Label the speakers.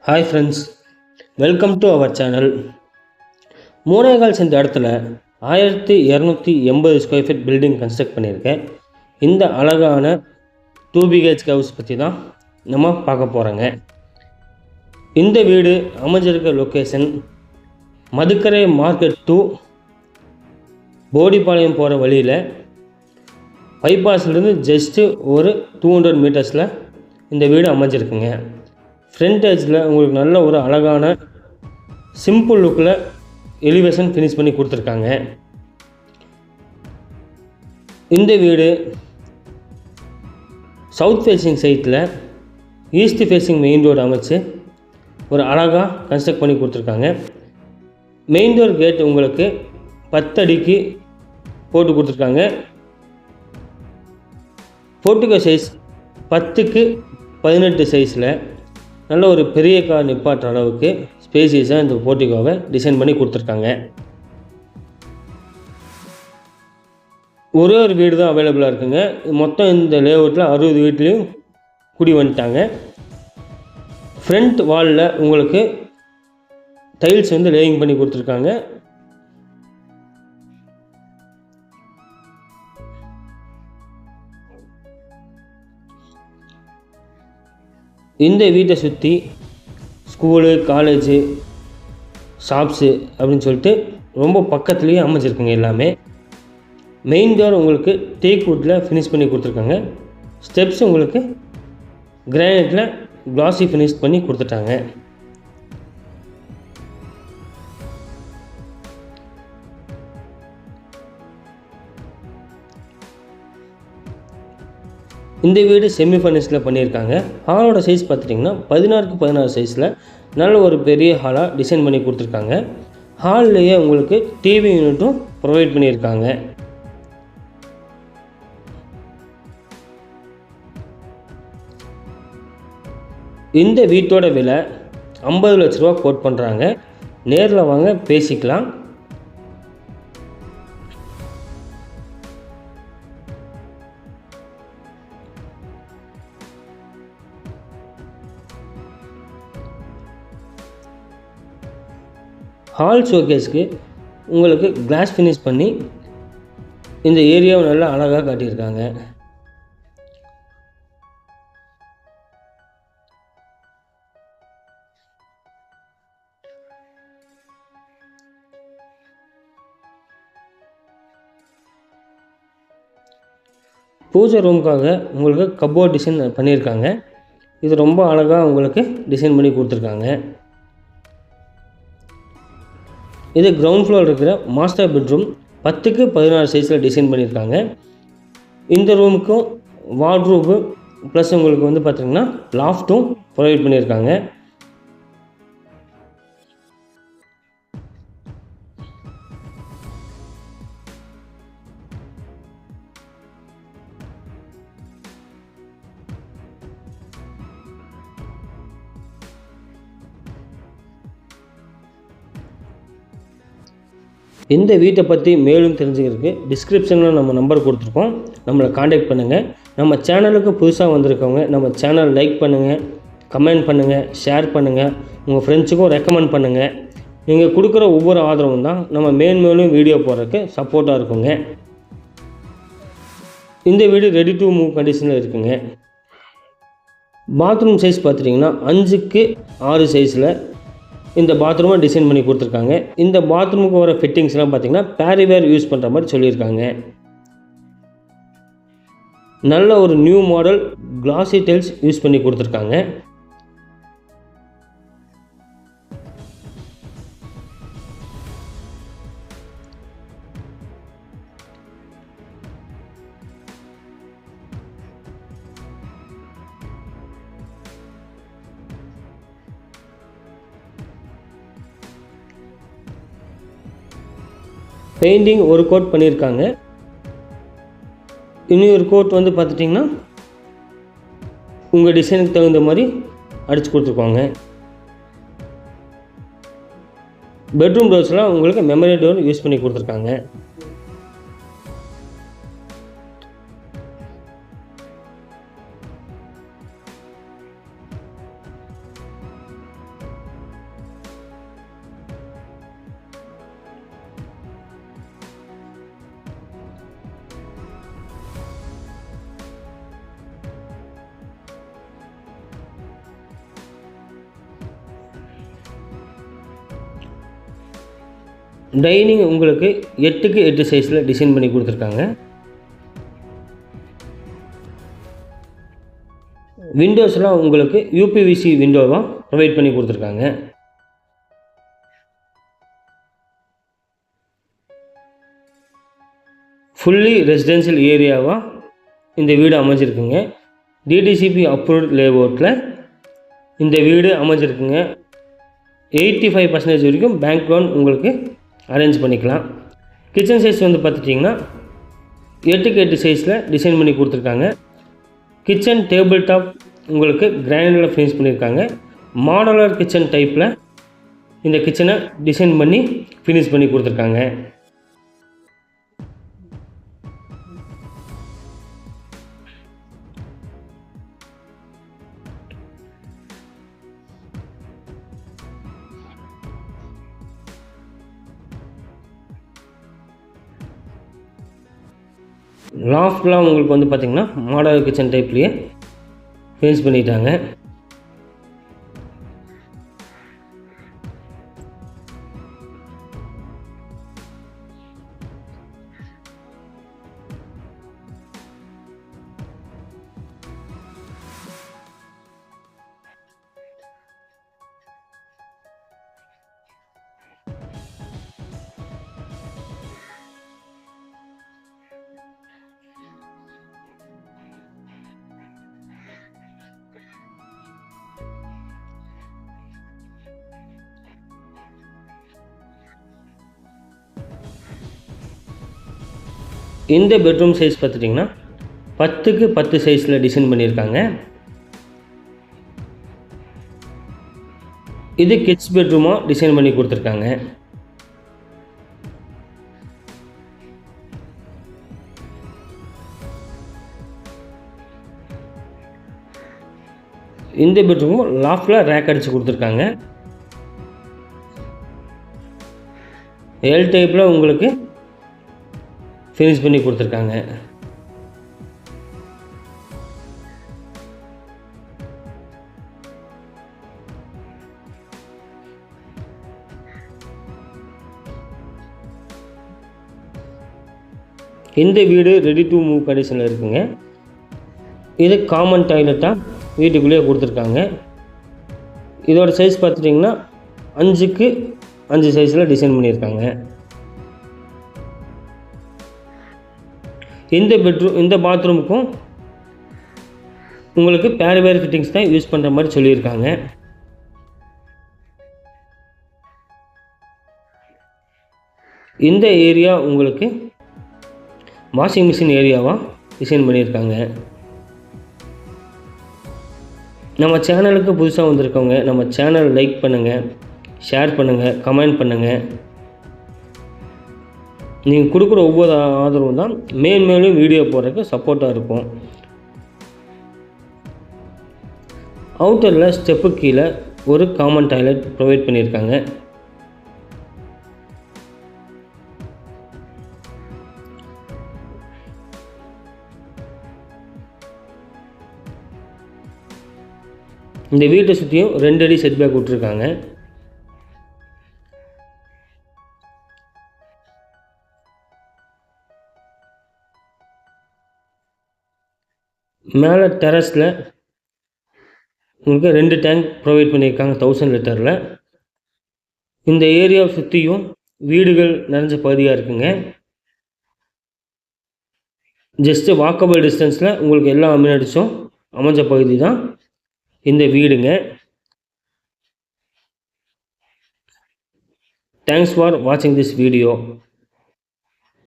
Speaker 1: Hi friends, welcome to our channel. மூணேகால் cent இடத்துல 1280 square feet building construct பண்ணியிருக்கேன். இந்த அழகான 2 BHK ஹவுஸ் பற்றி தான் நம்ம பார்க்க போகிறோங்க. இந்த வீடு அமைஞ்சிருக்க லொக்கேஷன் மதுக்கரை மார்க்கெட் டு போடிப்பாளையம் போகிற வழியில் பைபாஸ்லேருந்து ஜஸ்ட்டு ஒரு 200 மீட்டர்ஸில் இந்த வீடு அமைஞ்சிருக்குங்க. ஃப்ரண்ட் ஏஜில் உங்களுக்கு நல்ல ஒரு அழகான சிம்பிள் லுக்கில் எலிவேஷன் ஃபினிஷ் பண்ணி கொடுத்துருக்காங்க. இந்த வீடு சவுத் ஃபேஸிங் சைட்டில் ஈஸ்ட் ஃபேஸிங் மெயின் ரோடு அமைச்சு ஒரு அழகாக கன்ஸ்ட்ரக்ட் பண்ணி கொடுத்துருக்காங்க. மெயின் டோர் கேட் உங்களுக்கு 10 அடிக்கு போட்டு கொடுத்துருக்காங்க. போர்ட்டிகோ சைஸ் 10க்கு 18 சைஸில் நல்ல ஒரு பெரிய கார் நிப்பாட்டுற அளவுக்கு ஸ்பேசியஸாக இந்த போர்ட்டிகோவை டிசைன் பண்ணி கொடுத்துருக்காங்க. ஒரே ஒரு வீடு தான் அவைலபிளாக இருக்குங்க. மொத்தம் இந்த லேஅவுட்டில் 60 வீட்லேயும் குடி வந்துட்டாங்க. ஃப்ரண்ட் வாலில் உங்களுக்கு டைல்ஸ் லேயிங் பண்ணி கொடுத்துருக்காங்க. இந்த வீட்டை சுற்றி ஸ்கூலு, காலேஜு, ஷாப்ஸு அப்படின்னு சொல்லிட்டு ரொம்ப பக்கத்துலேயே அமைஞ்சிருக்குங்க எல்லாமே. மெயின் டோர் உங்களுக்கு டீக் வுட்டில் ஃபினிஷ் பண்ணி கொடுத்துருக்காங்க. ஸ்டெப்ஸ் உங்களுக்கு கிரானைட்டில் கிளாஸி ஃபினிஷ் பண்ணி கொடுத்துட்டாங்க. இந்த வீடு செமி ஃபர்னிஷ்டில் பண்ணியிருக்காங்க. ஹாலோட சைஸ் பார்த்துட்டிங்கன்னா 16க்கு 16 சைஸில் நல்ல ஒரு பெரிய ஹாலாக டிசைன் பண்ணி கொடுத்துருக்காங்க. ஹால்லேயே உங்களுக்கு டிவி யூனிட்டும் ப்ரொவைட் பண்ணியிருக்காங்க. இந்த வீட்டோட விலை 50 லட்ச ரூபா கோட் பண்ணுறாங்க. நேரில் வாங்க பேசிக்கலாம். ஹால் ஷோகேஸ்க்கு உங்களுக்கு கிளாஸ் ஃபினிஷ் பண்ணி இந்த ஏரியாவை நல்லா அழகாக காட்டியிருக்காங்க. பூஜை ரூமுக்காக உங்களுக்கு கப்போர்ட் டிசைன் பண்ணியிருக்காங்க. இது ரொம்ப அழகாக உங்களுக்கு டிசைன் பண்ணி கொடுத்துருக்காங்க. இது கிரவுண்ட் ஃப்ளோர் இருக்கிற மாஸ்டர் பெட்ரூம் 10க்கு 16 சைஸில் டிசைன் பண்ணியிருக்காங்க. இந்த ரூமுக்கும் வார்ட்ரூபு ப்ளஸ் உங்களுக்கு பார்த்திங்கன்னா லாஃப்ட்டும் ப்ரொவைட் பண்ணியிருக்காங்க. இந்த வீட்டை பற்றி மேலும் தெரிஞ்சுக்கிறதுக்கு டிஸ்கிரிப்ஷனில் நம்ம நம்பர் கொடுத்துருக்கோம். நம்மளை காண்டாக்ட் பண்ணுங்கள். நம்ம சேனலுக்கு புதுசாக வந்திருக்கவங்க நம்ம சேனல் லைக் பண்ணுங்கள், கமெண்ட் பண்ணுங்கள், ஷேர் பண்ணுங்கள், உங்கள் ஃப்ரெண்ட்ஸுக்கும் ரெக்கமெண்ட் பண்ணுங்கள். நீங்கள் கொடுக்குற ஒவ்வொரு ஆதரவும் தான் நம்ம மேலும் வீடியோ போடுறதுக்கு சப்போர்ட்டாக இருக்குங்க. இந்த வீடு ரெடி டு மூவ் கண்டிஷனில் இருக்குங்க. பாத்ரூம் சைஸ் பார்த்துட்டிங்கன்னா 5க்கு 6 சைஸில் இந்த பாத்ரூமை டிசைன் பண்ணி கொடுத்துருக்காங்க. இந்த பாத்ரூமுக்கு வர ஃபிட்டிங்ஸ்லாம் பார்த்திங்கன்னா பேரிவேர் யூஸ் பண்ணுற மாதிரி சொல்லியிருக்காங்க. நல்ல ஒரு நியூ மாடல் கிளாசி டைல்ஸ் யூஸ் பண்ணி கொடுத்துருக்காங்க. பெயிண்டிங் ஒரு கோட் பண்ணியிருக்காங்க. இன்னொரு கோட் பார்த்துட்டிங்கன்னா உங்கள் டிசைனுக்கு தகுந்த மாதிரி அடித்து கொடுத்துருக்காங்க. பெட்ரூம் டோர்ஸ்லாம் உங்களுக்கு மெமரி டோர் யூஸ் பண்ணி கொடுத்துருக்காங்க. டைனிங் உங்களுக்கு 8க்கு 8 சைஸில் டிசைன் பண்ணி கொடுத்துருக்காங்க. விண்டோஸ்லாம் உங்களுக்கு யூபிவிசி விண்டோவாக ப்ரொவைட் பண்ணி கொடுத்துருக்காங்க. ஃபுல்லி ரெசிடென்ஷியல் ஏரியாவாக இந்த வீடு அமைஞ்சிருக்குங்க. டிடிசிபி அப்ரூவ்ட் லேஅவுட்டில் இந்த வீடு அமைஞ்சிருக்குங்க. 85% வரைக்கும் பேங்க் லோன் உங்களுக்கு அரேஞ்ச் பண்ணிக்கலாம். கிச்சன் சைஸ் வந்து பார்த்துட்டிங்கன்னா 8க்கு 8 சைஸில் டிசைன் பண்ணி கொடுத்துருக்காங்க. கிச்சன் டேபிள் டாப் உங்களுக்கு கிரானைட்டில் ஃபினிஷ் பண்ணியிருக்காங்க. மாடலர் கிச்சன் டைப்பில் இந்த கிச்சனை டிசைன் பண்ணி ஃபினிஷ் பண்ணி கொடுத்துருக்காங்க. லாஃப்ட்லாம் உங்களுக்கு வந்து பார்த்திங்கன்னா மாடலர் கிச்சன் டைப்லேயே ஃபினிஷ் பண்ணிட்டாங்க. இந்த பெட்ரூம் சைஸ் பார்த்துட்டிங்கன்னா 10க்கு 10 சைஸில் டிசைன் பண்ணியிருக்காங்க. இது கிட்ஸ் பெட்ரூமாக டிசைன் பண்ணி கொடுத்துருக்காங்க. இந்த பெட்ரூமும் லாஃப்டில் ரேக் அடித்து கொடுத்துருக்காங்க. எல் டைப்பில் உங்களுக்கு ஃபினிஷ் பண்ணி கொடுத்துருக்காங்க. இந்த வீடு ரெடி டு மூவ் கண்டிஷனில் இருக்குங்க. இது காமன் டாய்லெட்டாக வீட்டுக்குள்ளேயே கொடுத்துருக்காங்க. இதோட சைஸ் பார்த்துட்டிங்கன்னா 5க்கு 5 சைஸில் டிசைன் பண்ணியிருக்காங்க. இந்த பாத்ரூமுக்கும் உங்களுக்கு பேர் ஃபிட்டிங்ஸ் தான் யூஸ் பண்ணுற மாதிரி சொல்லியிருக்காங்க. இந்த ஏரியா உங்களுக்கு வாஷிங் மிஷின் ஏரியாவாக டிசைன் பண்ணியிருக்காங்க. நம்ம சேனலுக்கு புதுசாக வந்திருக்கவங்க நம்ம சேனல் லைக் பண்ணுங்கள், ஷேர் பண்ணுங்கள், கமெண்ட் பண்ணுங்கள். நீங்கள் கொடுக்குற ஒவ்வொரு ஆதரவும் தான் மேலும் வீடியோ போடுறதுக்கு சப்போர்ட்டாக இருக்கும். அவுட்டரில் ஸ்டெப்பு கீழே ஒரு காமன் டாய்லெட் ப்ரொவைட் பண்ணியிருக்காங்க. இந்த வீட்டை சுற்றியும் 2 அடி செட் பேக் விட்டுருக்காங்க. மேலே டெரஸில் உங்களுக்கு 2 டேங்க் ப்ரொவைட் பண்ணியிருக்காங்க 1000 லிட்டரில். இந்த ஏரியாவை சுற்றியும் வீடுகள் நிறைஞ்ச பகுதியாக இருக்குங்க. ஜஸ்ட்டு வாக்கபிள் டிஸ்டன்ஸில் உங்களுக்கு எல்லா அம்யூனிட்டிஸும் அமைஞ்ச பகுதி தான் இந்த வீடுங்க. தேங்க்ஸ் ஃபார் வாட்சிங் திஸ் வீடியோ.